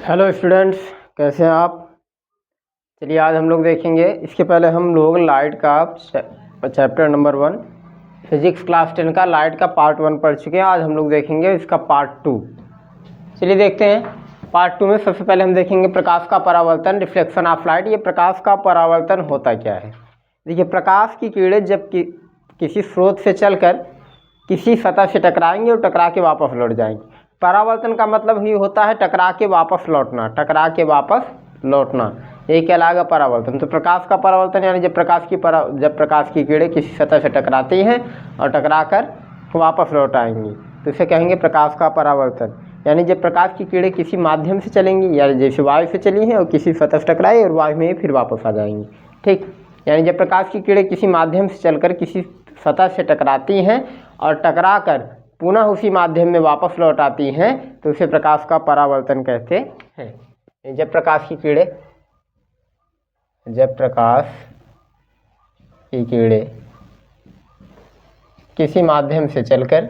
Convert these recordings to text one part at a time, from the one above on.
Hello students, कैसे हैं आप। चलिए आज हम लोग देखेंगे। इसके पहले हम लोग लाइट का चैप्टर नंबर 1 फिजिक्स क्लास 10 का लाइट का पार्ट 1 पढ़ चुके हैं। आज हम लोग देखेंगे इसका पार्ट 2। चलिए देखते हैं। पार्ट 2 में सबसे पहले हम देखेंगे प्रकाश का परावर्तन, रिफ्लेक्शन ऑफ लाइट। ये प्रकाश का परावर्तन होता क्या है। देखिए, प्रकाश की किरणें जब किसी स्रोत से चलकर किसी सतह से टकराएंगे और टकरा के वापस लौट जाएंगे। परावर्तन का मतलब ही होता है टकरा के वापस लौटना, टकरा के वापस लौटना, यही कहलाएगा परावर्तन। तो प्रकाश का परावर्तन यानी जब प्रकाश की किरणें किसी सतह से टकराती हैं और टकरा कर वापस लौट आएंगी तो इसे कहेंगे प्रकाश का परावर्तन। यानी जब प्रकाश की किरणें किसी माध्यम से चलेंगी, यानी जैसे वायु से चली हैं और किसी सतह से टकराई और वायु में फिर वापस आ जाएंगी। ठीक, यानी जब प्रकाश की किरणें किसी माध्यम से चलकर किसी सतह से टकराती हैं और टकरा कर पुनः उसी माध्यम में वापस लौट आती हैं तो उसे प्रकाश का परावर्तन कहते हैं। जब प्रकाश की किरणें किसी माध्यम से चलकर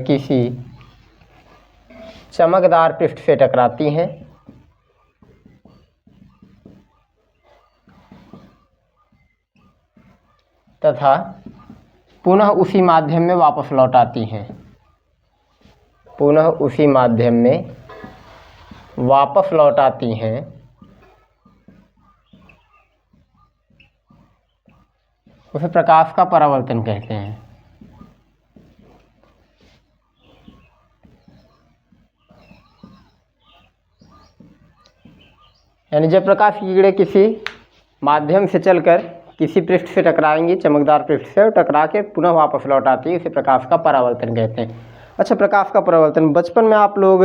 किसी चमकदार पृष्ठ से टकराती हैं तथा पुनः उसी माध्यम में वापस लौट आती हैं, उसे प्रकाश का परावर्तन कहते हैं। यानी जब प्रकाश की किरणें किसी माध्यम से चलकर किसी पृष्ठ से टकराएंगी, चमकदार पृष्ठ से, और टकरा के पुनः वापस लौट आती है, इसे प्रकाश का परावर्तन कहते हैं। अच्छा, प्रकाश का परावर्तन, बचपन में आप लोग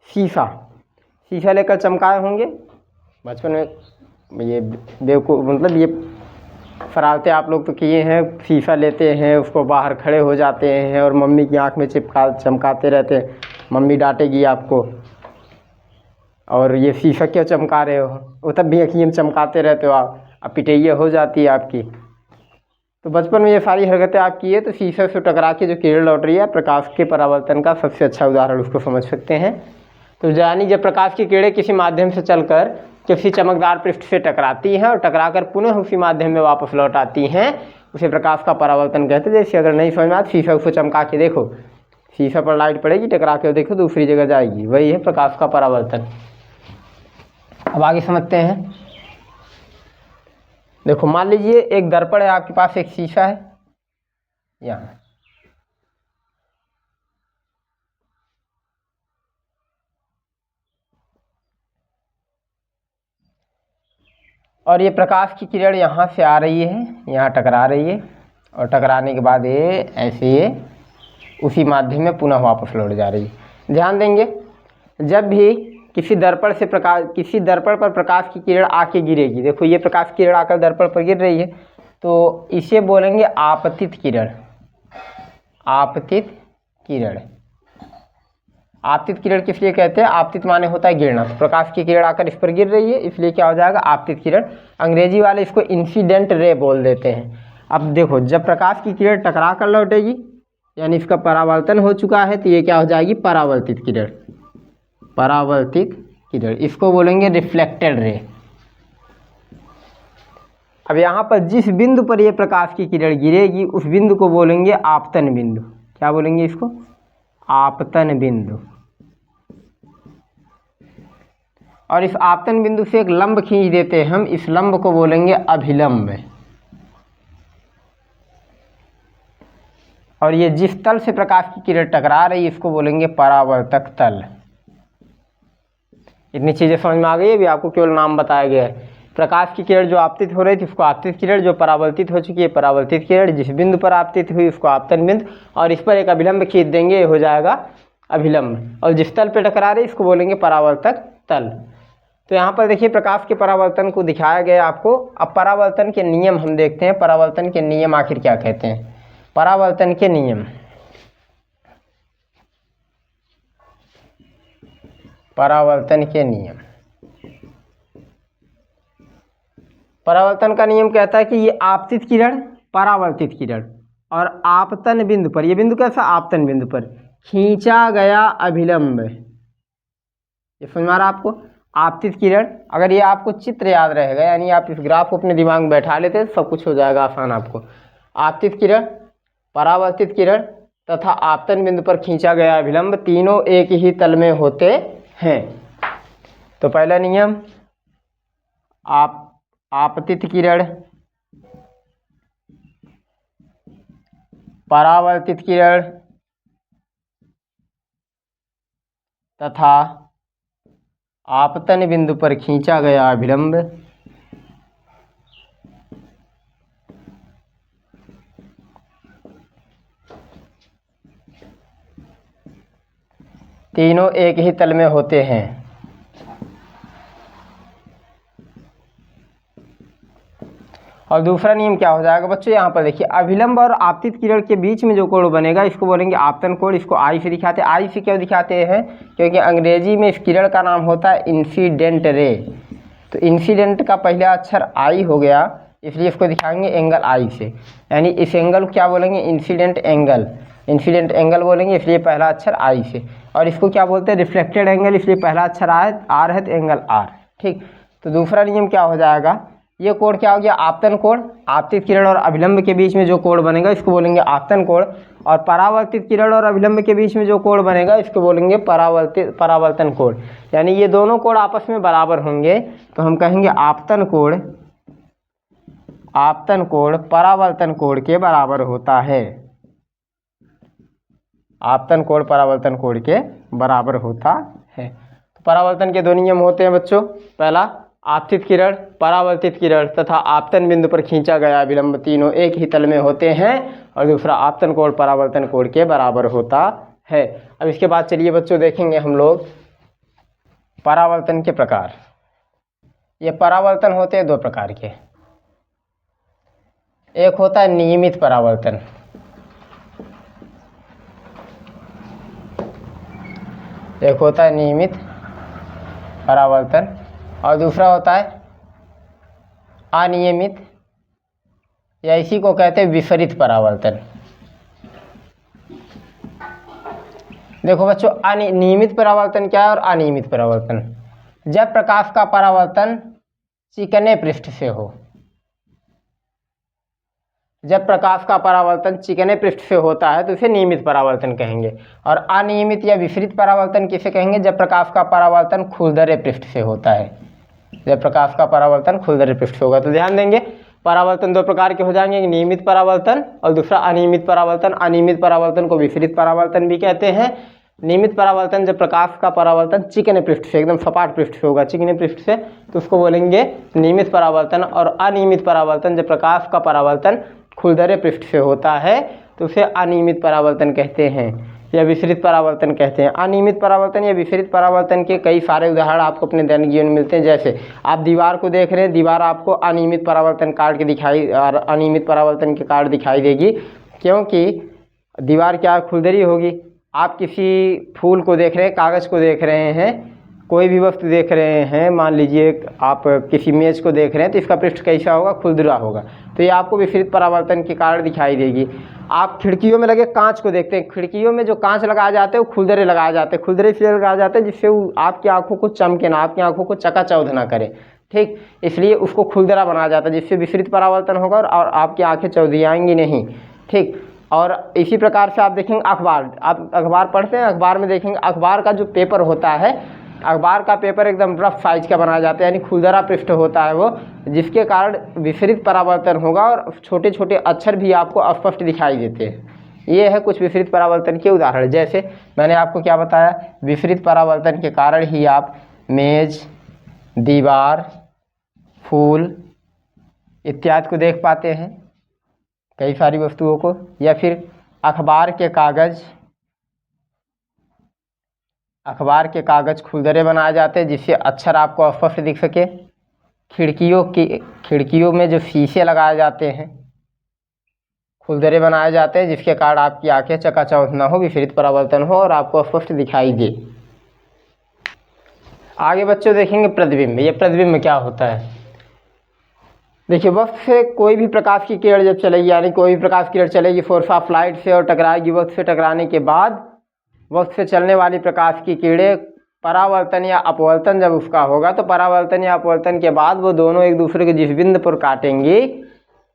शीशा लेकर चमकाए होंगे। बचपन में ये बेवकूफ़ मतलब ये शरारतें आप लोग तो किए हैं। शीशा लेते हैं, उसको बाहर खड़े हो जाते हैं और मम्मी की आँख में चमकाते रहते हैं। मम्मी डांटेगी आपको, और ये शीशा क्यों चमका रहे हो, वो तब भी अखियों में चमकाते रहते हो आप, अब पिटैया हो जाती है आपकी। तो बचपन में ये सारी हरकतें आप किए तो शीशे से टकरा के जो किरण लौट रही है, प्रकाश के परावर्तन का सबसे अच्छा उदाहरण उसको समझ सकते हैं। तो यानी जब प्रकाश की किरणें किसी माध्यम से चलकर किसी चमकदार पृष्ठ से टकराती हैं और टकराकर पुनः उसी माध्यम में वापस लौट आती हैं, उसे प्रकाश का परावर्तन कहते हैं। जैसे अगर नहीं समझ में आता, शीशा उसको चमका के देखो, शीशा पर लाइट पड़ेगी, टकरा के देखो दूसरी जगह जाएगी, वही है प्रकाश का परावर्तन। अब आगे समझते हैं। देखो, मान लीजिए एक दर्पण है आपके पास, एक शीशा है यहाँ, और ये प्रकाश की किरण यहाँ से आ रही है, यहाँ टकरा रही है, और टकराने के बाद ये उसी माध्यम में पुनः वापस लौट जा रही है। ध्यान देंगे, जब भी किसी दर्पण पर प्रकाश की किरण आके गिरेगी, देखो ये प्रकाश की किरण आकर दर्पण पर गिर रही है, तो इसे बोलेंगे आपतित किरण। आपतित किरण किस लिए कहते हैं? आपतित माने होता है गिरना। तो प्रकाश की किरण आकर इस पर गिर रही है, इसलिए क्या हो जाएगा? आपतित किरण। अंग्रेजी वाले इसको इंसिडेंट रे बोल देते हैं। अब देखो, जब प्रकाश की किरण टकरा कर लौटेगी यानी इसका परावर्तन हो चुका है, तो ये क्या हो जाएगी? परावर्तित किरण। इसको बोलेंगे रिफ्लेक्टेड रे। अब यहाँ पर जिस बिंदु पर ये प्रकाश की किरण गिरेगी उस बिंदु को बोलेंगे आपतन बिंदु। क्या बोलेंगे इसको? आपतन बिंदु। और इस आपतन बिंदु से एक लंब खींच देते हैं हम, इस लंब को बोलेंगे अभिलंब। और ये जिस तल से प्रकाश की किरण टकरा रही है इसको बोलेंगे परावर्तक तल। इतनी चीज़ें समझ में आ गई है, अभी आपको केवल नाम बताया गया है। प्रकाश की किरण जो आपतित हो रही थी उसको आपतित किरण, जो परावर्तित हो चुकी है परावर्तित किरण, जिस बिंदु पर आपतित हुई उसको आपतन बिंदु, और इस पर एक अभिलंब खींच देंगे, ये हो जाएगा अभिलंब। और जिस तल पर टकरा रही इसको बोलेंगे परावर्तक तल। तो यहाँ पर देखिए प्रकाश के परावर्तन को दिखाया गया आपको। अब परावर्तन के नियम हम देखते हैं। परावर्तन के नियम आखिर क्या कहते हैं? परावर्तन के नियम, परावर्तन का नियम कहता है कि ये आपतित किरण, परावर्तित किरण और आपतन बिंदु पर, ये बिंदु कैसा, आपतन बिंदु पर खींचा गया अभिलंब, ये समझ में आ रहा आपको। आपतित किरण, अगर ये आपको चित्र याद रहेगा, यानी आप इस ग्राफ को अपने दिमाग में बैठा लेते तो सब कुछ हो जाएगा आसान आपको। आपतित किरण, परावर्तित किरण तथा आपतन बिंदु पर खींचा गया अभिलंब तीनों एक ही तल में होते हैं। तो पहला नियम, आपतित किरण, परावर्तित किरण तथा आपतन बिंदु पर खींचा गया अभिलंब तीनों एक ही तल में होते हैं। और दूसरा नियम क्या हो जाएगा बच्चों, यहाँ पर देखिए, अभिलंब और आपतित किरण के बीच में जो कोण बनेगा इसको बोलेंगे आपतन कोण। इसको आई से दिखाते हैं। आई से क्यों दिखाते हैं, क्योंकि अंग्रेजी में इस किरण का नाम होता है इंसिडेंट रे। तो इंसिडेंट का पहला अक्षर आई हो गया, इसलिए इसको दिखाएंगे एंगल आई से, यानी इस एंगल को क्या बोलेंगे, इंसिडेंट एंगल। इंसिडेंट एंगल बोलेंगे, इसलिए पहला अक्षर आई से। और इसको क्या बोलते हैं, रिफ्लेक्टेड एंगल, इसलिए पहला अक्षर आर है तो एंगल आर। ठीक, तो दूसरा नियम क्या हो जाएगा, ये कोण क्या हो गया, आपतन कोण। आपतित किरण और अभिलंब के बीच में जो कोण बनेगा इसको बोलेंगे आपतन कोण। और परावर्तित किरण और अभिलंब के बीच में जो कोण बनेगा इसको बोलेंगे परावर्तन कोण। यानी ये दोनों कोण आपस में बराबर होंगे तो हम कहेंगे आपतन कोण परावर्तन कोण के बराबर होता है। आपतन कोण परावर्तन कोण के बराबर होता है। तो परावर्तन के दो नियम होते हैं बच्चों, पहला आपतित किरण, परावर्तित किरण तथा आपतन बिंदु पर खींचा गया अभिलंब तीनों एक ही तल में होते हैं। और दूसरा आपतन कोण परावर्तन कोण के बराबर होता है। अब इसके बाद चलिए बच्चों देखेंगे हम लोग परावर्तन के प्रकार। ये परावर्तन होते हैं दो प्रकार के, एक होता है नियमित परावर्तन, एक होता है नियमित परावर्तन और दूसरा होता है अनियमित, या इसी को कहते हैं विपरीत परावर्तन। देखो बच्चों, नियमित परावर्तन क्या है और अनियमित परावर्तन, जब प्रकाश का परावर्तन चिकने पृष्ठ से हो, जब प्रकाश का परावर्तन चिकने पृष्ठ से होता है तो इसे नियमित परावर्तन कहेंगे। और अनियमित या विपरीत परावर्तन किसे कहेंगे, जब प्रकाश का परावर्तन खुरदरे पृष्ठ से होता है, जब प्रकाश का परावर्तन खुरदरे पृष्ठ से होगा। तो ध्यान देंगे, परावर्तन दो प्रकार के हो जाएंगे, एक नियमित परावर्तन और दूसरा अनियमित परावर्तन। अनियमित परावर्तन को विपरीत परावर्तन भी कहते हैं। नियमित परावर्तन जब प्रकाश का परावर्तन चिकने पृष्ठ से, एकदम सपाट पृष्ठ से होगा, चिकने पृष्ठ से, तो उसको बोलेंगे नियमित परावर्तन। और अनियमित परावर्तन जब प्रकाश का परावर्तन खुरदरे पृष्ठ से होता है तो उसे अनियमित परावर्तन कहते हैं या विपरीत परावर्तन कहते हैं। अनियमित परावर्तन या विपरीत परावर्तन के कई सारे उदाहरण आपको अपने दैनिक जीवन में मिलते हैं। जैसे आप दीवार को देख रहे हैं, दीवार आपको अनियमित परावर्तन कार्ड के दिखाई और अनियमित परावर्तन के कार्ड दिखाई देगी, क्योंकि दीवार क्या खुरदरी होगी। आप किसी फूल को देख रहे हैं, कागज़ को देख रहे हैं, कोई भी वस्तु देख रहे हैं, मान लीजिए आप किसी मेज को देख रहे हैं, तो इसका पृष्ठ कैसा होगा, खुरदरा होगा, तो ये आपको विपरीत परावर्तन के कारण दिखाई देगी। आप खिड़कियों में लगे कांच को देखते हैं, खिड़कियों में जो कांच लगाए जाते हैं वो खुरदरे लगाए जाते हैं, खुरदरे इसलिए लगाए जाते हैं जिससे वो आपकी आंखों को चमके ना, आपकी आंखों को चकाचौंध ना करे। ठीक, इसलिए उसको खुरदरा बनाया जाता है, जिससे विपरीत परावर्तन होगा और आपकी आंखें चौधियाएंगी नहीं। ठीक, और इसी प्रकार से आप देखेंगे अखबार, आप अखबार पढ़ते हैं, अखबार में देखेंगे अखबार का जो पेपर होता है, अखबार का पेपर एकदम रफ साइज का बनाया जाता है, यानी खुरदरा पृष्ठ होता है वो, जिसके कारण विपरीत परावर्तन होगा और छोटे छोटे अक्षर भी आपको स्पष्ट दिखाई देते हैं। ये है कुछ विपरीत परावर्तन के उदाहरण। जैसे मैंने आपको क्या बताया, विपरीत परावर्तन के कारण ही आप मेज, दीवार, फूल इत्यादि को देख पाते हैं, कई सारी वस्तुओं को। या फिर अखबार कागज़ खुरदरे बनाए जाते हैं जिससे अक्षर आपको स्पष्ट दिख सके। खिड़कियों में जो शीशे लगाए जाते हैं खुरदरे बनाए जाते हैं जिसके कारण आपकी आंखें चकाचौंध ना हो, विपरीत परावर्तन हो और आपको स्पष्ट दिखाई दे। आगे बच्चों देखेंगे प्रतिबिंब। ये प्रतिबिंब क्या होता है, देखिए वक्त से कोई भी प्रकाश की किरण जब चलेगी, यानी कोई भी प्रकाश की किरण चलेगी फोर्स ऑफ लाइट से और टकराएगी, वक्त से टकराने के बाद वक्त से चलने वाली प्रकाश की किरणें परावर्तन या अपवर्तन जब उसका होगा, तो परावर्तन या अपवर्तन के बाद वो दोनों एक दूसरे के जिस बिंदु पर काटेंगी,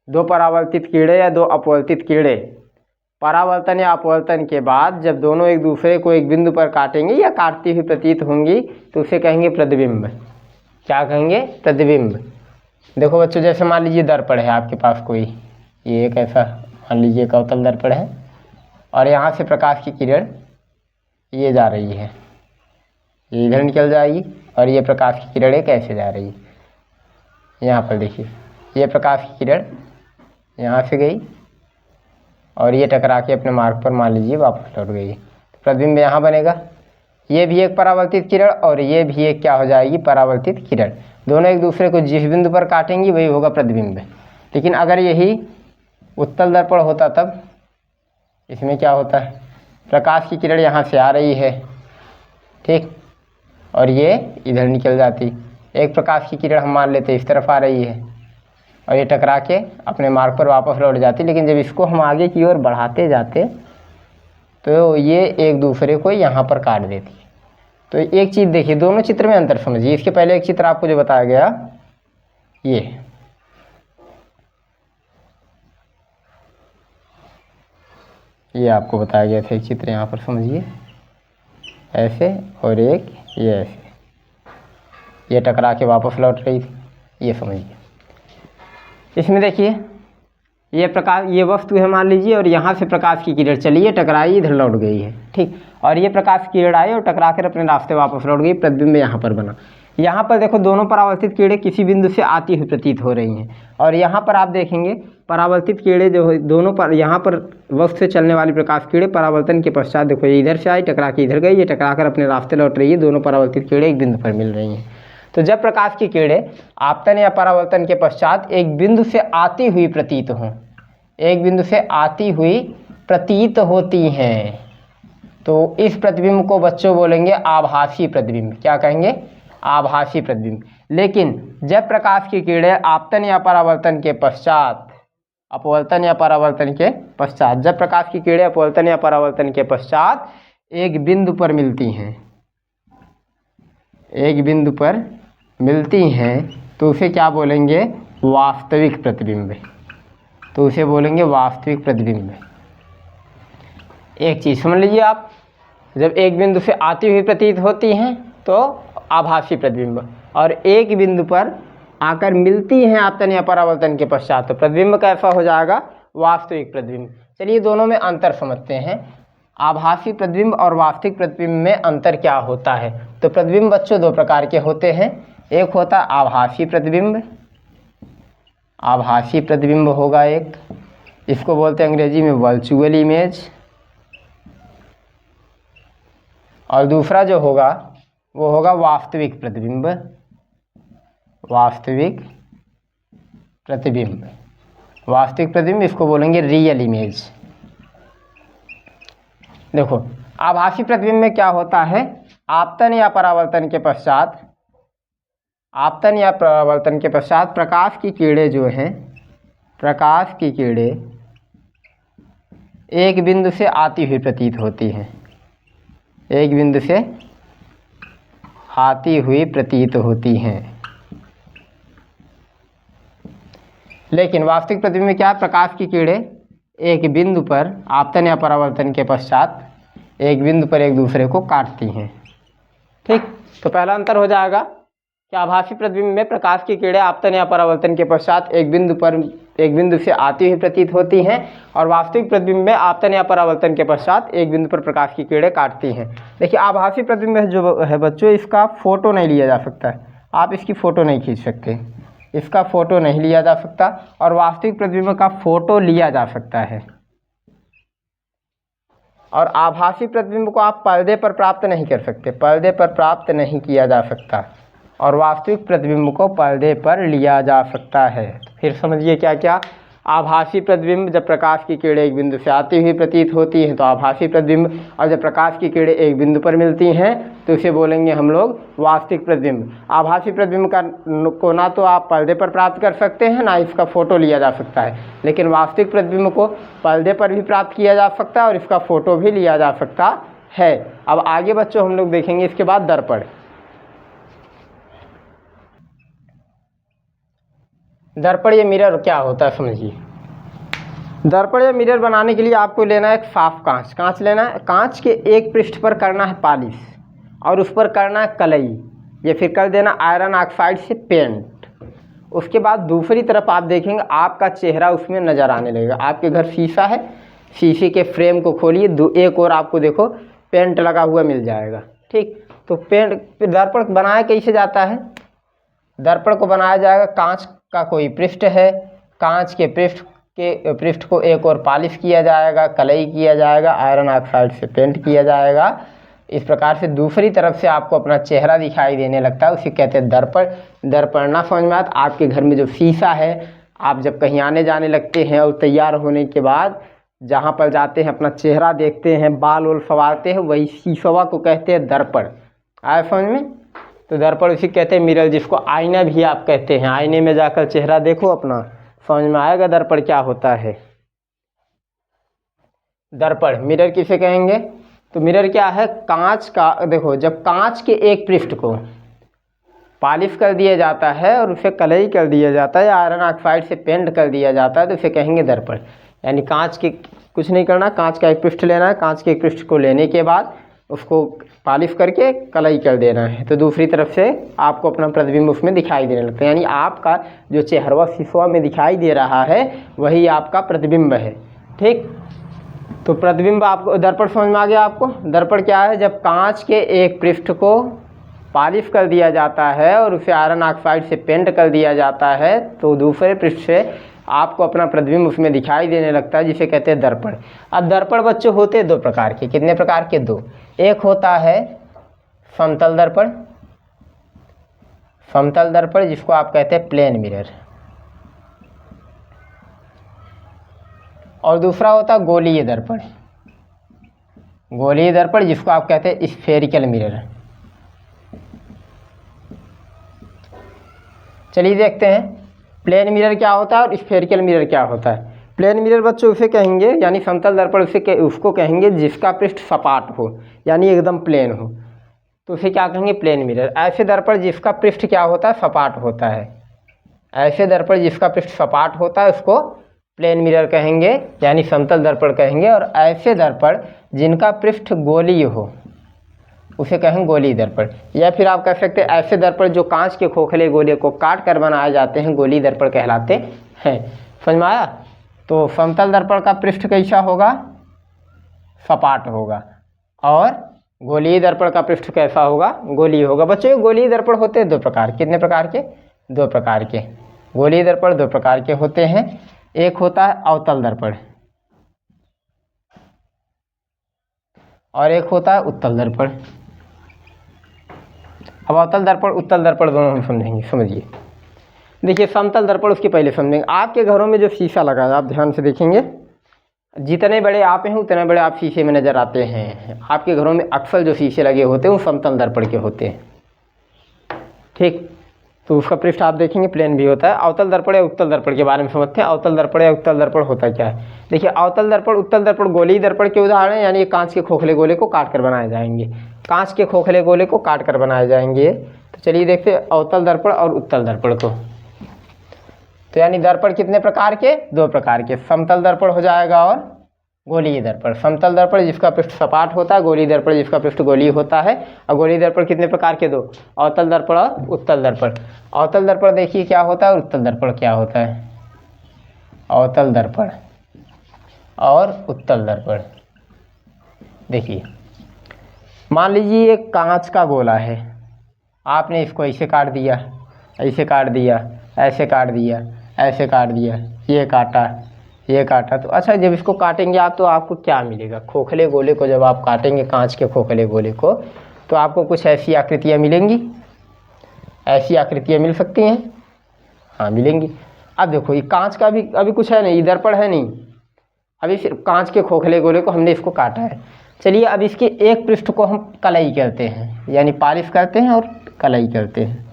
दो परावर्तित किरणें या दो अपवर्तित किरणें, परावर्तन या अपवर्तन के बाद जब दोनों एक दूसरे को एक बिंदु पर काटेंगी या काटती हुई प्रतीत होंगी, तो उसे कहेंगे प्रतिबिंब। क्या कहेंगे? प्रतिबिंब। देखो बच्चों, जैसे मान लीजिए दर्पण है आपके पास कोई, ये एक ऐसा मान लीजिए अवतल दर्पण है और यहाँ से प्रकाश की किरण ये जा रही है, ये इधर निकल जाएगी और ये प्रकाश की किरण कैसे जा रही है, यहाँ पर देखिए ये प्रकाश की किरण यहाँ से गई और ये टकरा के अपने मार्ग पर मान लीजिए वापस लौट गई, तो प्रतिबिंब यहाँ बनेगा। ये भी एक परावर्तित किरण और ये भी एक क्या हो जाएगी? परावर्तित किरण। दोनों एक दूसरे को जिस बिंदु पर काटेंगी वही होगा प्रतिबिंब। लेकिन अगर यही उत्तल दर्पण होता तब इसमें क्या होता है? प्रकाश की किरण यहाँ से आ रही है, ठीक, और ये इधर निकल जाती। एक प्रकाश की किरण हम मान लेते इस तरफ आ रही है और ये टकरा के अपने मार्ग पर वापस लौट जाती। लेकिन जब इसको हम आगे की ओर बढ़ाते जाते तो ये एक दूसरे को यहाँ पर काट देती है। तो एक चीज़ देखिए, दोनों चित्र में अंतर समझिए। इसके पहले एक चित्र आपको जो बताया गया, ये आपको बताया गया था, एक चित्र यहाँ पर समझिए ऐसे, और एक ये ऐसे, ये टकरा के वापस लौट रही थी, ये समझिए। इसमें देखिए ये प्रकाश, ये वस्तु है मान लीजिए, और यहाँ से प्रकाश की किरण चली है, टकराई, इधर लौट गई है, ठीक, और ये प्रकाश की किरण आई और टकरा कर अपने रास्ते वापस लौट गई, प्रतिबिंब यहाँ पर बना। यहाँ पर देखो दोनों परावर्तित किरणें किसी बिंदु से आती हुई प्रतीत हो रही हैं, और यहाँ पर आप देखेंगे परावर्तित किरणें जो है दोनों पर, यहाँ पर वक्त से चलने वाली प्रकाश किरणें परावर्तन के पश्चात देखो ये इधर से आई, टकरा के इधर गई, ये टकरा कर अपने रास्ते लौट रही है, दोनों परावर्तित किरणें एक बिंदु पर मिल रही हैं। तो जब प्रकाश की किरणें आपतन या परावर्तन के पश्चात एक बिंदु से आती हुई प्रतीत हों, एक बिंदु से आती हुई प्रतीत होती हैं, तो इस प्रतिबिंब को बच्चों बोलेंगे आभासी प्रतिबिंब। क्या कहेंगे? आभासी प्रतिबिंब। लेकिन जब प्रकाश की किरणें आपतन या परावर्तन के पश्चात, अपवर्तन या परावर्तन के पश्चात, जब प्रकाश की किरणें अपवर्तन या परावर्तन के पश्चात एक बिंदु पर मिलती हैं, एक बिंदु पर मिलती हैं, तो उसे क्या बोलेंगे? वास्तविक प्रतिबिंब। तो उसे बोलेंगे वास्तविक प्रतिबिंब। एक चीज़ समझ लीजिए आप, जब एक बिंदु से आती हुई प्रतीत होती हैं तो आभासी प्रतिबिंब, और एक बिंदु पर आकर मिलती हैं आपतन या परावर्तन के पश्चात, तो प्रतिबिंब कैसा हो जाएगा? वास्तविक प्रतिबिंब। चलिए दोनों में अंतर समझते हैं, आभासी प्रतिबिंब और वास्तविक प्रतिबिंब में अंतर क्या होता है। तो प्रतिबिंब बच्चों दो प्रकार के होते हैं, एक होता है आभासी प्रतिबिंब, आभासी प्रतिबिंब होगा एक, इसको बोलते हैं अंग्रेजी में वर्चुअल इमेज, और दूसरा जो होगा वो होगा वास्तविक प्रतिबिंब, वास्तविक प्रतिबिंब। वास्तविक प्रतिबिंब इसको बोलेंगे रियल इमेज। देखो आभासी प्रतिबिंब में क्या होता है? आपतन या परावर्तन के पश्चात, आपतन या परावर्तन के पश्चात प्रकाश की किरणें जो हैं, प्रकाश की किरणें एक बिंदु से आती हुई प्रतीत होती हैं, एक बिंदु से आती हुई प्रतीत होती हैं। लेकिन वास्तविक प्रतिबिंब में क्या है? प्रकाश की किरणें एक बिंदु पर आपतन या परावर्तन के पश्चात एक बिंदु पर एक दूसरे को काटती हैं, ठीक। तो पहला अंतर हो जाएगा कि आभासी प्रतिबिंब में प्रकाश की किरणें आपतन या परावर्तन के पश्चात एक बिंदु से आती हुई प्रतीत होती हैं, और वास्तविक प्रतिबिंब में आपतन या परावर्तन के पश्चात एक बिंदु पर प्रकाश की किरणें काटती हैं। देखिए आभासी प्रतिबिंब जो है बच्चों, इसका फ़ोटो नहीं लिया जा सकता है, आप इसकी फ़ोटो नहीं खींच सकते, इसका फ़ोटो नहीं लिया जा सकता, और वास्तविक प्रतिबिंब का फ़ोटो लिया जा सकता है। और आभासी प्रतिबिंब को आप पर्दे पर प्राप्त नहीं कर सकते, पर्दे पर प्राप्त नहीं किया जा सकता, और वास्तविक प्रतिबिंब को पर्दे पर लिया जा सकता है। फिर समझिए क्या क्या? आभासी प्रतिबिंब, जब प्रकाश की किरणें एक बिंदु से आती हुई प्रतीत होती हैं तो आभासी प्रतिबिंब, और जब प्रकाश की किरणें एक बिंदु पर मिलती हैं तो इसे बोलेंगे हम लोग वास्तविक प्रतिबिंब। आभासी प्रतिबिंब को ना तो आप पर्दे पर प्राप्त कर सकते हैं, ना इसका फोटो लिया जा सकता है, लेकिन वास्तविक प्रतिबिंब को पर्दे पर भी प्राप्त किया जा सकता है और इसका फोटो भी लिया जा सकता है। अब आगे बच्चों हम लोग देखेंगे इसके बाद दर्पण। दर्पण या मिरर क्या होता है समझिए। दर्पण या मिरर बनाने के लिए आपको लेना है एक साफ कांच लेना है। कांच के एक पृष्ठ पर करना है पॉलिश और उस पर करना है कलई या फिर कर देना आयरन ऑक्साइड से पेंट। उसके बाद दूसरी तरफ आप देखेंगे आपका चेहरा उसमें नज़र आने लगेगा। आपके घर शीशा है, शीशे के फ्रेम को खोलिए, एक और आपको देखो पेंट लगा हुआ मिल जाएगा। ठीक, तो दर्पण बनाया कैसे जाता है? दर्पण को बनाया जाएगा, कांच का कोई पृष्ठ है, कांच के पृष्ठ को एक और पॉलिश किया जाएगा, कलई किया जाएगा, आयरन ऑक्साइड से पेंट किया जाएगा। इस प्रकार से दूसरी तरफ से आपको अपना चेहरा दिखाई देने लगता है, उसे कहते हैं दर्पण। दर्पण ना समझ में आए तो आपके घर में जो शीशा है, आप जब कहीं आने जाने लगते हैं और तैयार होने के बाद जहाँ पर जाते हैं अपना चेहरा देखते हैं, बाल वाल संवारते हैं, वही शीशवा को कहते हैं दर्पण। आया समझ में? तो दर्पण उसी कहते हैं मिरर, जिसको आईना भी आप कहते हैं। आईने में जाकर चेहरा देखो अपना, समझ में आएगा दर्पण क्या होता है। दर्पण मिरर किसे कहेंगे? तो मिरर क्या है? कांच का, देखो जब कांच के एक पृष्ठ को पॉलिश कर दिया जाता है और उसे कलई कर दिया जाता है या आयरन ऑक्साइड से पेंट कर दिया जाता है तो उसे कहेंगे दर्पण। यानी कांच के कुछ नहीं करना, कांच का एक पृष्ठ लेना है, कांच के एक पृष्ठ को लेने के बाद उसको पॉलिश करके कलई कर देना है, तो दूसरी तरफ से आपको अपना प्रतिबिंब उसमें दिखाई देने लगता है। यानी आपका जो चेहरा शीशा में दिखाई दे रहा है वही आपका प्रतिबिंब है। ठीक, तो प्रतिबिंब आपको, दर्पण समझ में आ गया आपको? दर्पण क्या है? जब कांच के एक पृष्ठ को पॉलिश कर दिया जाता है और उसे आयरन ऑक्साइड से पेंट कर दिया जाता है तो दूसरे पृष्ठ से आपको अपना प्रतिबिंब उसमें दिखाई देने लगता है, जिसे कहते हैं दर्पण। अब दर्पण बच्चों होते हैं दो प्रकार के। कितने प्रकार के? दो। एक होता है समतल दर्पण, समतल दर्पण जिसको आप कहते हैं प्लेन मिरर, और दूसरा होता है गोलीय दर्पण, गोलीय दर्पण जिसको आप कहते हैं स्फेरिकल मिरर। चलिए देखते हैं प्लेन मिरर क्या होता है और स्फेरिकल मिरर क्या होता है। प्लेन मिरर बच्चों उसे कहेंगे, यानी समतल दर्पण उसको कहेंगे जिसका पृष्ठ सपाट हो, यानी एकदम प्लेन हो, तो उसे क्या कहेंगे? Plane mirror. ऐसे दर्पण जिसका पृष्ठ क्या होता है? सपाट होता है। ऐसे दर्पण जिसका पृष्ठ सपाट होता है उसको प्लेन मिरर कहेंगे, यानी समतल दर्पण कहेंगे। और ऐसे दर्पण जिनका पृष्ठ गोलीय हो उसे कहेंगे गोलीय दर्पण। या फिर आप कह सकते हैं ऐसे दर्पण जो कांच के खोखले गोले को काट कर बनाए जाते हैं, गोलीय दर्पण कहलाते हैं। समझ में आया? तो समतल दर्पण का पृष्ठ कैसा होगा? सपाट होगा, और गोलीय दर्पण का पृष्ठ कैसा होगा? गोलीय होगा। बच्चों गोलीय दर्पण होते हैं दो प्रकार। कितने प्रकार के? दो प्रकार के। गोलीय दर्पण दो प्रकार के होते हैं। एक होता है अवतल दर्पण और एक होता है उत्तल दर्पण। अब अवतल दर्पण उत्तल दर्पण दोनों हम समझेंगे। समझिए, देखिए समतल दर्पण उसके पहले समझेंगे। आपके घरों में जो शीशा लगा है, आप ध्यान से देखेंगे, जितने बड़े आप हैं उतने बड़े आप शीशे में नज़र आते हैं। आपके घरों में अक्सर जो शीशे लगे होते हैं वो समतल दर्पण के होते हैं। ठीक, तो उसका पृष्ठ आप देखेंगे प्लेन भी होता है। अवतल दर्पण या उत्तल दर्पण के बारे में समझते हैं। अवतल दर्पण या उत्तल दर्पण होता क्या है? देखिए अवतल दर्पण उत्तल दर्पण गोलीय दर्पण के उदाहरण हैं, यानी कांच के खोखले गोले को काट कर बनाए जाएंगे, कांच के खोखले गोले को काट कर बनाए जाएंगे। तो चलिए देखते हैं अवतल दर्पण और उत्तल दर्पण को। तो यानी दर्पण कितने प्रकार के? दो प्रकार के। समतल दर्पण हो जाएगा और गोलीय दर्पण। समतल दर्पण जिसका पृष्ठ सपाट होता है, गोलीय दर्पण जिसका पृष्ठ गोलीय होता है। और गोलीय दर्पण कितने प्रकार के? दो, अवतल दर्पण और उत्तल दर्पण। अवतल दर्पण देखिए क्या होता है और उत्तल दर्पण क्या होता है। अवतल दर्पण और उत्तल दर्पण देखिए, मान लीजिए एक कांच का गोला है, आपने इसको ऐसे काट दिया, ऐसे काट दिया, ऐसे काट दिया, ऐसे काट दिया, ये काटा, ये काटा। तो अच्छा, जब इसको काटेंगे आप तो आपको क्या मिलेगा? खोखले गोले को जब आप काटेंगे, कांच के खोखले गोले को, तो आपको कुछ ऐसी आकृतियाँ मिलेंगी। ऐसी आकृतियाँ मिल सकती हैं, हाँ मिलेंगी। अब देखो ये कांच का भी अभी कुछ है नहीं, दर्पण है नहीं, अभी सिर्फ कांच के खोखले गोले को हमने इसको काटा है। चलिए अब इसके एक पृष्ठ को हम कलई करते हैं, यानी पॉलिश करते हैं और कलई करते हैं।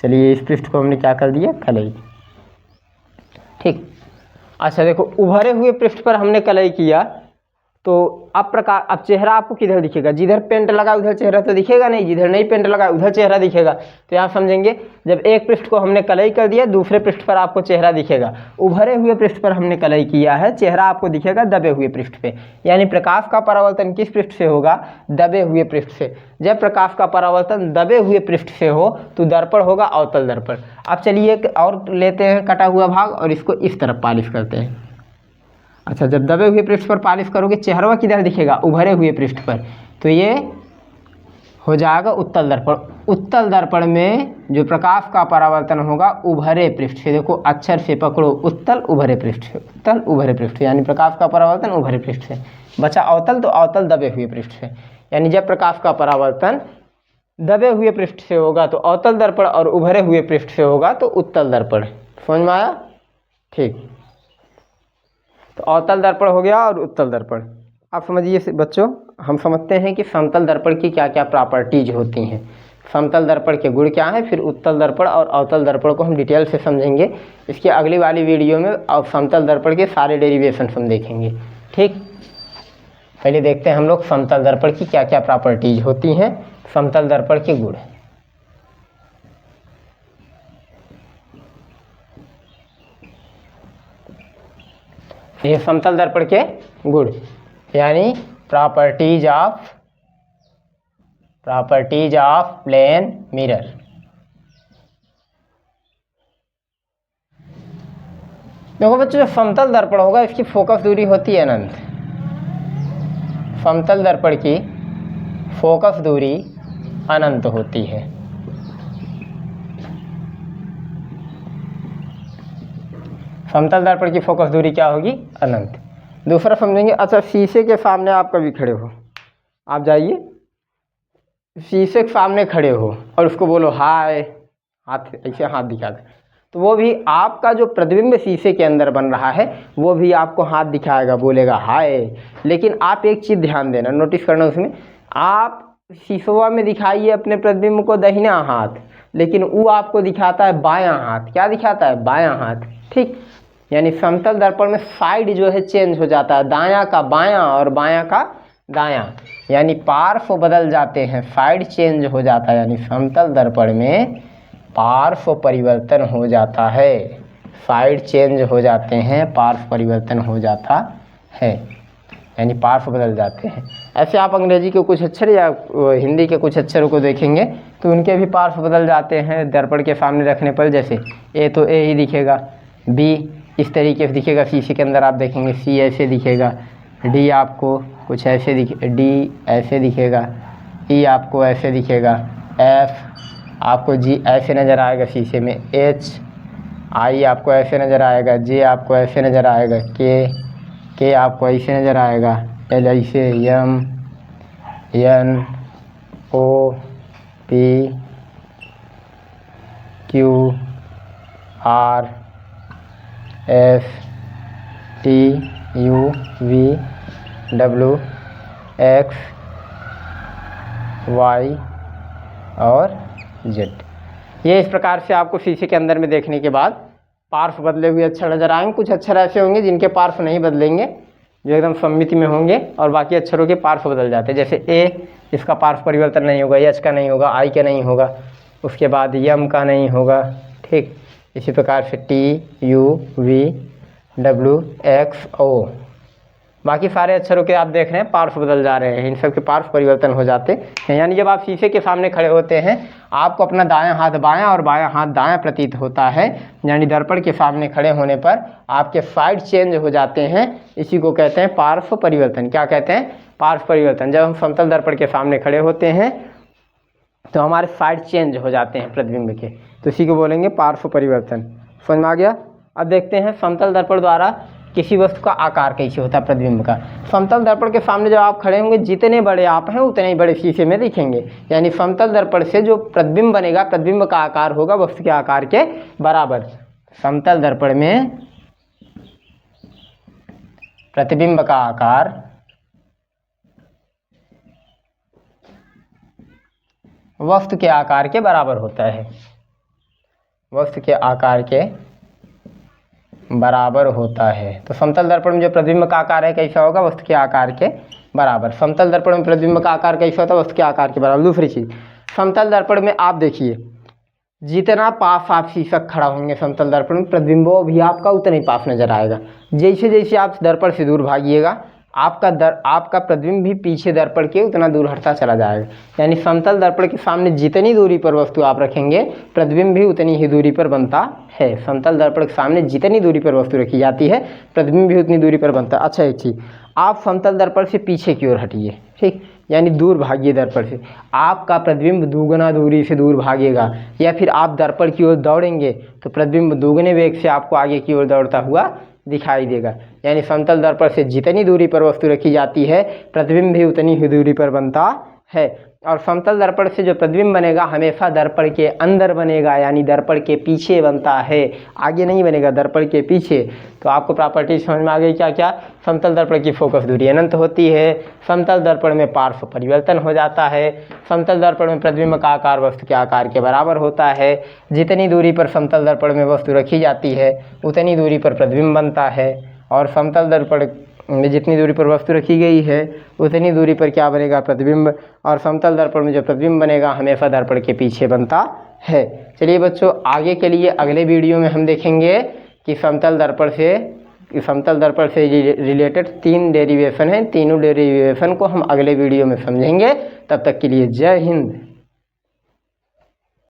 चलिए इस पृष्ठ को हमने क्या कर दिया, कलई। ठीक, अच्छा देखो उभरे हुए पृष्ठ पर हमने कलई किया तो अब चेहरा आपको किधर दिखेगा, जिधर पेंट लगा उधर चेहरा तो दिखेगा नहीं, जिधर नहीं पेंट लगा उधर चेहरा दिखेगा। तो आप समझेंगे जब एक पृष्ठ को हमने कलई कर दिया दूसरे पृष्ठ पर आपको चेहरा दिखेगा। उभरे हुए पृष्ठ पर हमने कलई किया है, चेहरा आपको दिखेगा दबे हुए पृष्ठ पे, यानी प्रकाश का परावर्तन किस पृष्ठ से होगा, दबे हुए पृष्ठ से। जब प्रकाश का परावर्तन दबे हुए पृष्ठ से हो तो दर्पण होगा अवतल दर्पण। अब चलिए एक और लेते हैं कटा हुआ भाग और इसको इस तरफ पॉलिश करते हैं। अच्छा जब दबे हुए पृष्ठ पर पॉलिश करोगे चेहरा किधर दिखेगा, उभरे हुए पृष्ठ पर, तो ये हो जाएगा उत्तल दर्पण। उत्तल दर्पण में जो प्रकाश का परावर्तन होगा उभरे पृष्ठ से, देखो अक्षर से पकड़ो, उत्तल उभरे पृष्ठ से, उत्तल उभरे पृष्ठ से, यानी प्रकाश का परावर्तन उभरे पृष्ठ से। बचा अवतल, तो अवतल दबे हुए पृष्ठ से, यानी जब प्रकाश का परावर्तन दबे हुए पृष्ठ से होगा तो अवतल दर्पण और उभरे हुए पृष्ठ से होगा तो उत्तल दर्पण। समझ में आया? ठीक, तो अवतल दर्पण हो गया और उत्तल दर्पण। आप समझिए बच्चों, हम समझते हैं कि समतल दर्पण की क्या क्या प्रॉपर्टीज होती हैं, समतल दर्पण के गुण क्या हैं, फिर उत्तल दर्पण और अवतल दर्पण को हम डिटेल से समझेंगे। इसके अगली वाली वीडियो में अब समतल दर्पण के सारे डेरिवेशन हम देखेंगे। ठीक, पहले देखते हैं हम लोग समतल दर्पण की क्या क्या प्रॉपर्टीज होती हैं, समतल दर्पण के गुण। ये समतल दर्पण के गुण यानी प्रॉपर्टीज ऑफ प्लेन मिरर। देखो बच्चों, जो समतल दर्पण होगा इसकी फोकस दूरी होती है अनंत। समतल दर्पण की फोकस दूरी अनंत होती है। समतल दर्पण की फोकस दूरी क्या होगी, अनंत। दूसरा समझेंगे, अच्छा शीशे के सामने आप कभी खड़े हो, आप जाइए शीशे के सामने खड़े हो और उसको बोलो हाय, हाथ ऐसे हाथ दिखा कर, तो वो भी आपका जो प्रतिबिंब शीशे के अंदर बन रहा है वो भी आपको हाथ दिखाएगा, बोलेगा हाय। लेकिन आप एक चीज़ ध्यान देना, नोटिस करना, उसमें आप शीशवा में दिखाइए अपने प्रतिबिंब को दाहिना हाथ, लेकिन वो आपको दिखाता है बायां हाथ। क्या दिखाता है, बायां हाथ। ठीक, यानी समतल दर्पण में साइड जो है चेंज हो जाता है, दायां का बायां और बायां का दायां, यानी पार्श्व बदल जाते हैं, साइड चेंज हो जाता है। यानी समतल दर्पण में पार्श्व परिवर्तन हो जाता है, साइड चेंज हो जाते हैं, पार्श्व परिवर्तन हो जाता है, यानी पार्श्व बदल जाते हैं। ऐसे आप अंग्रेजी के कुछ अक्षर या हिंदी के कुछ अक्षरों को देखेंगे तो उनके भी पार्श्व बदल जाते हैं दर्पण के सामने रखने पर। जैसे ए तो ए ही दिखेगा, बी इस तरीके से दिखेगा शीशे के अंदर, आप देखेंगे सी ऐसे दिखेगा, डी आपको कुछ ऐसे दिखे, डी ऐसे दिखेगा, ई आपको ऐसे दिखेगा, एफ आपको जी ऐसे नज़र आएगा शीशे में, एच आई आपको ऐसे नज़र आएगा, जे आपको ऐसे नज़र आएगा, के आपको ऐसे नज़र आएगा, एल ऐसे, M N O P Q R S T U V W X Y और जेड। ये इस प्रकार से आपको शीशे के अंदर में देखने के बाद पार्श्व बदले हुए अक्षर नजर आएंगे। कुछ अक्षर ऐसे होंगे जिनके पार्श्व नहीं बदलेंगे, जो एकदम सममिति में होंगे, और बाकी अक्षरों के पार्श्व बदल जाते हैं। जैसे ए, इसका पार्श्व परिवर्तन नहीं होगा, एच का नहीं होगा, आई का नहीं होगा, उसके बाद एम का नहीं होगा। ठीक, इसी प्रकार से T U V W X O, बाकी सारे अक्षरों के आप देख रहे हैं पार्श्व बदल जा रहे हैं, इन सब के पार्श्व परिवर्तन हो जाते हैं। यानी जब आप शीशे के सामने खड़े होते हैं आपको अपना दायां हाथ बायां और बायां हाथ दायां प्रतीत होता है, यानी दर्पण के सामने खड़े होने पर आपके साइड चेंज हो जाते हैं। इसी को कहते हैं पार्श्व परिवर्तन। क्या कहते हैं, पार्श्व परिवर्तन। जब हम समतल दर्पण के सामने खड़े होते हैं तो हमारे साइड चेंज हो जाते हैं प्रतिबिंब के, तो इसी को बोलेंगे पार्श्व परिवर्तन। समझ में आ गया? अब देखते हैं समतल दर्पण द्वारा किसी वस्तु का आकार कैसे होता है प्रतिबिंब का। समतल दर्पण के सामने जब आप खड़े होंगे जितने बड़े आप हैं उतने ही बड़े शीशे में दिखेंगे। यानी समतल दर्पण से जो प्रतिबिंब बनेगा, प्रतिबिंब का आकार होगा वस्तु के आकार के बराबर। समतल दर्पण में प्रतिबिंब का आकार वस्तु के आकार के बराबर होता है। वस्तु के आकार के बराबर होता है। तो समतल दर्पण में जो प्रतिबिंब का आकार है कैसा होगा? वस्तु के आकार के बराबर। समतल दर्पण में प्रतिबिंब का आकार कैसा होता है? वस्तु के आकार के बराबर। दूसरी चीज, समतल दर्पण में आप देखिए, जितना पास आप शीशक खड़ा होंगे समतल दर्पण में, प्रतिबिंब भी आपका उतना ही पास नजर आएगा। जैसे जैसे आप दर्पण से दूर भागिएगा, आपका प्रतिबिंब भी पीछे दर्पण के उतना दूर हटता चला जाएगा। यानी समतल दर्पण के सामने जितनी दूरी पर वस्तु आप रखेंगे, प्रतिबिंब भी उतनी ही दूरी पर बनता है। समतल दर्पण के सामने जितनी दूरी पर वस्तु रखी जाती है, प्रतिबिंब भी उतनी दूरी पर बनता है। अच्छा, एक चीज, आप समतल दर्पण से पीछे की ओर हटिए, ठीक, यानी दूर भागिए दर्पण से, आपका प्रतिबिंब दुगना दूरी से दूर भागेगा। या फिर आप दर्पण की ओर दौड़ेंगे तो प्रतिबिंब दुगने वेग से आपको आगे की ओर दौड़ता हुआ दिखाई देगा। यानी समतल दर्पण से जितनी दूरी पर वस्तु रखी जाती है, प्रतिबिंब भी उतनी ही दूरी पर बनता है। और समतल दर्पण से जो प्रतिबिंब बनेगा हमेशा दर्पण के अंदर बनेगा, यानी दर्पण के पीछे बनता है, आगे नहीं बनेगा, दर्पण के पीछे। तो आपको प्रॉपर्टी समझ में आ गई क्या क्या? समतल दर्पण की फोकस दूरी अनंत होती है, समतल दर्पण में पार्श्व परिवर्तन हो जाता है, समतल दर्पण में प्रतिबिंब का आकार वस्तु के आकार के बराबर होता है, जितनी दूरी पर समतल दर्पण में वस्तु रखी जाती है उतनी दूरी पर प्रतिबिंब बनता है, और समतल दर्पण में जितनी दूरी पर वस्तु रखी गई है उतनी दूरी पर क्या बनेगा? प्रतिबिंब। और समतल दर्पण में जो प्रतिबिंब बनेगा हमेशा दर्पण के पीछे बनता है। चलिए बच्चों, आगे के लिए अगले वीडियो में हम देखेंगे कि समतल दर्पण से रिलेटेड 3 डेरिवेशन हैं। तीनों डेरिवेशन को हम अगले वीडियो में समझेंगे। तब तक के लिए जय हिंद।